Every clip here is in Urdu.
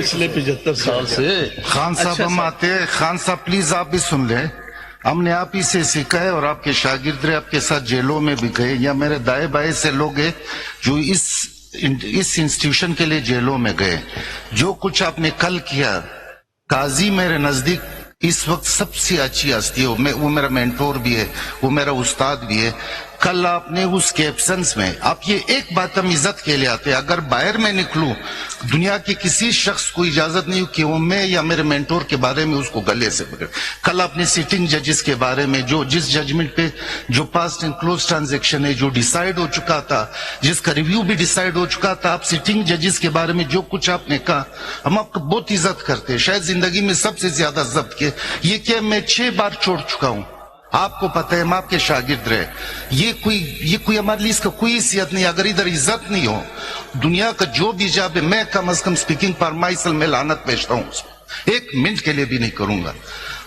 پچھلے 75 سال سے خان صاحب ہم آتے ہیں. خان صاحب پلیز آپ بھی سن لیں. ہم نے آپ ہی سے سیکھا ہے اور آپ کے شاگرد رہے, آپ کے ساتھ جیلوں میں بھی گئے, یا میرے دائیں بائیں سے لوگ ہیں جو اس انسٹیٹیوشن کے لیے جیلوں میں گئے. جو کچھ آپ نے کل کیا, قاضی میرے نزدیک اس وقت سب سے اچھی ہستی ہے, وہ میرا مینٹور بھی ہے, وہ میرا استاد بھی ہے. کل آپ نے اس کے ایبسنس میں آپ یہ ایک بات ہم عزت کے لیے آتے, اگر باہر میں نکلوں دنیا کے کسی شخص کو اجازت نہیں کہ وہ میں یا میرے مینٹور کے بارے میں اس کو گلے سے پکڑ. کل آپ نے سٹنگ ججز کے بارے میں جو جس ججمنٹ پہ جو پاسٹ اینڈ کلوز ٹرانزیکشن ہے جو ڈیسائیڈ ہو چکا تھا, جس کا ریویو بھی ڈیسائیڈ ہو چکا تھا, آپ سٹنگ ججز کے بارے میں جو کچھ آپ نے کہا, ہم آپ کو بہت عزت کرتے ہیں. شاید زندگی میں سب سے زیادہ ضبط کے یہ کہ میں 6 بار چھوڑ چکا ہوں. آپ کو پتہ ہے ہم آپ کے شاگرد رہے. یہ کوئی ہمارے لیے اس کا کوئی حیثیت نہیں. اگر ادھر عزت نہیں ہو, دنیا کا جو بھی جاب ہے, میں کم از کم سپیکنگ فار مائی سیلف میں لعنت بھیجتا ہوں, ایک منٹ کے لیے بھی نہیں کروں گا.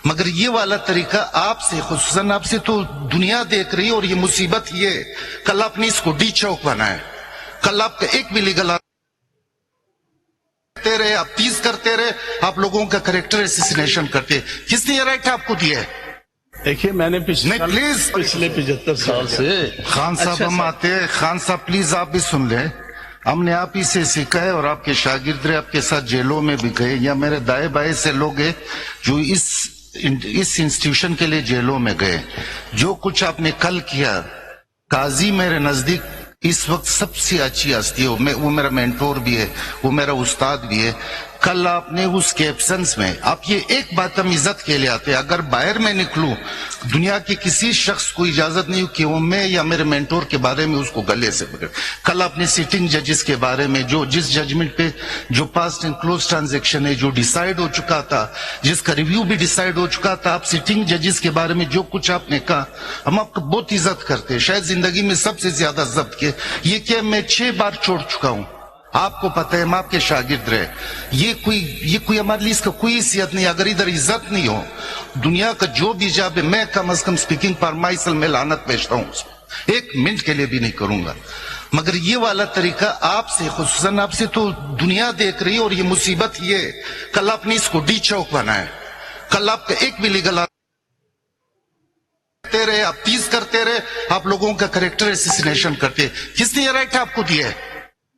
مگر یہ والا طریقہ آپ سے, خصوصاً آپ سے تو دنیا دیکھ رہی ہے, اور یہ مصیبت یہ ہے, کل آپ نے اس کو ڈی چوک بنایا. کل آپ کا ایک بھی لیگل رہے, آپ تیز کرتے رہے, آپ لوگوں کا کریکٹر اسیسینیشن کرتے. کس نے یہ رائٹ آپ کو دیا ہے؟ دیکھیے میں نے پچھلے 75 سال سے خان صاحب ہم آتے ہیں. خان صاحب پلیز آپ بھی سن لیں. ہم نے آپ ہی سے سیکھا ہے اور آپ کے شاگرد رہے, آپ کے ساتھ جیلوں میں بھی گئے, یا میرے دائیں بائیں سے لوگ ہیں جو اس انسٹیٹیوشن کے لیے جیلوں میں گئے. جو کچھ آپ نے کل کیا, قاضی میرے نزدیک اس وقت سب سے اچھی ہستی ہے, وہ میرا مینٹور بھی ہے, وہ میرا استاد بھی ہے. کل آپ نے اس کے ایبسنس میں آپ یہ ایک بات ہم عزت کے لیے آتے, اگر باہر میں نکلوں دنیا کے کسی شخص کو اجازت نہیں کہ وہ میں یا میرے مینٹور کے بارے میں اس کو گلے سے پکڑ. کل آپ نے سٹنگ ججز کے بارے میں جو جس ججمنٹ پہ جو پاسٹ اینڈ کلوز ٹرانزیکشن ہے جو ڈیسائیڈ ہو چکا تھا, جس کا ریویو بھی ڈیسائیڈ ہو چکا تھا, آپ سٹنگ ججز کے بارے میں جو کچھ آپ نے کہا, ہم آپ کو بہت عزت کرتے ہیں. شاید زندگی میں سب سے زیادہ ضبط کے یہ کہ میں 6 بار چھوڑ چکا ہوں. آپ کو پتہ ہے ہم آپ کے شاگرد رہے. یہ کوئی ہمارے لیے اس کا کوئی حیثیت نہیں. اگر ادھر عزت نہیں ہو, دنیا کا جو بھی جاب ہے, میں کم از کم سپیکنگ فار مائی سیلف میں لعنت بھیجتا ہوں, ایک منٹ کے لیے بھی نہیں کروں گا. مگر یہ والا طریقہ آپ سے, خصوصاً آپ سے تو دنیا دیکھ رہی ہے, اور یہ مصیبت یہ ہے, کل آپ نے اس کو ڈی چوک بنایا. کل آپ کا ایک بھی لیگل رہے, آپ تیز کرتے رہے, آپ لوگوں کا کریکٹر اسیسینیشن کرتے. کس نے یہ رائٹ آپ کو دیا ہے؟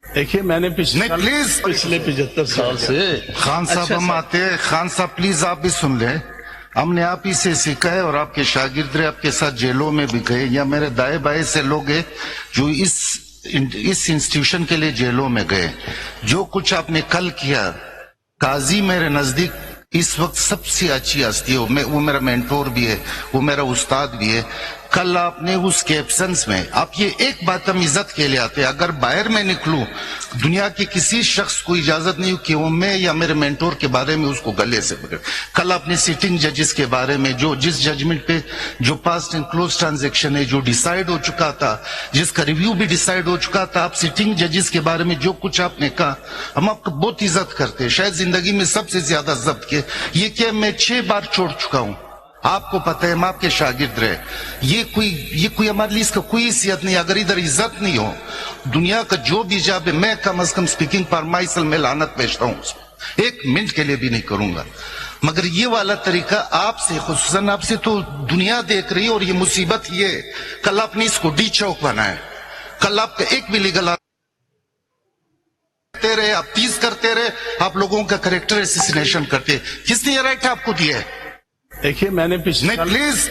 دیکھیے میں نے پچھلے 75 سال سے خان صاحب ہم آتے ہیں. خان صاحب پلیز آپ بھی سن لیں. ہم نے آپ ہی سے سیکھا ہے اور آپ کے شاگرد رہے, آپ کے ساتھ جیلوں میں بھی گئے, یا میرے دائیں بائیں سے لوگ ہیں جو اس انسٹیٹیوشن کے لیے جیلوں میں گئے. جو کچھ آپ نے کل کیا, قاضی میرے نزدیک اس وقت سب سے اچھی ہستی ہے, وہ میرا مینٹور بھی ہے, وہ میرا استاد بھی ہے. کل آپ نے اس کے ایبسنس میں آپ یہ ایک بات ہم عزت کے لیے آتے, اگر باہر میں نکلوں دنیا کے کسی شخص کو اجازت نہیں کہ وہ میں یا میرے مینٹور کے بارے میں اس کو گلے سے پکڑ. کل آپ نے سٹنگ ججز کے بارے میں جو جس ججمنٹ پہ جو پاسٹ اینڈ کلوز ٹرانزیکشن ہے جو ڈیسائیڈ ہو چکا تھا, جس کا ریویو بھی ڈیسائیڈ ہو چکا تھا, آپ سٹنگ ججز کے بارے میں جو کچھ آپ نے کہا, ہم آپ کو بہت عزت کرتے ہیں. شاید زندگی میں سب سے زیادہ ضبط کے یہ کہ میں 6 بار چھوڑ چکا ہوں. آپ کو پتہ ہے ہم آپ کے شاگرد رہے. یہ کوئی ہمارے لیے اس کا کوئی حیثیت نہیں. اگر ادھر عزت نہیں ہو, دنیا کا جو بھی جاب ہے, میں کم از کم سپیکنگ فار مائی سیلف میں لعنت بھیجتا ہوں, ایک منٹ کے لیے بھی نہیں کروں گا. مگر یہ والا طریقہ آپ سے, خصوصاً آپ سے تو دنیا دیکھ رہی ہے, اور یہ مصیبت یہ ہے, کل آپ نے اس کو ڈی چوک بنایا. کل آپ کا ایک بھی لیگل رہے, آپ تیز کرتے رہے, آپ لوگوں کا کریکٹر اسیسینیشن کرتے. کس نے یہ رائٹ آپ کو دیا ہے؟ دیکھیے میں نے پچھلے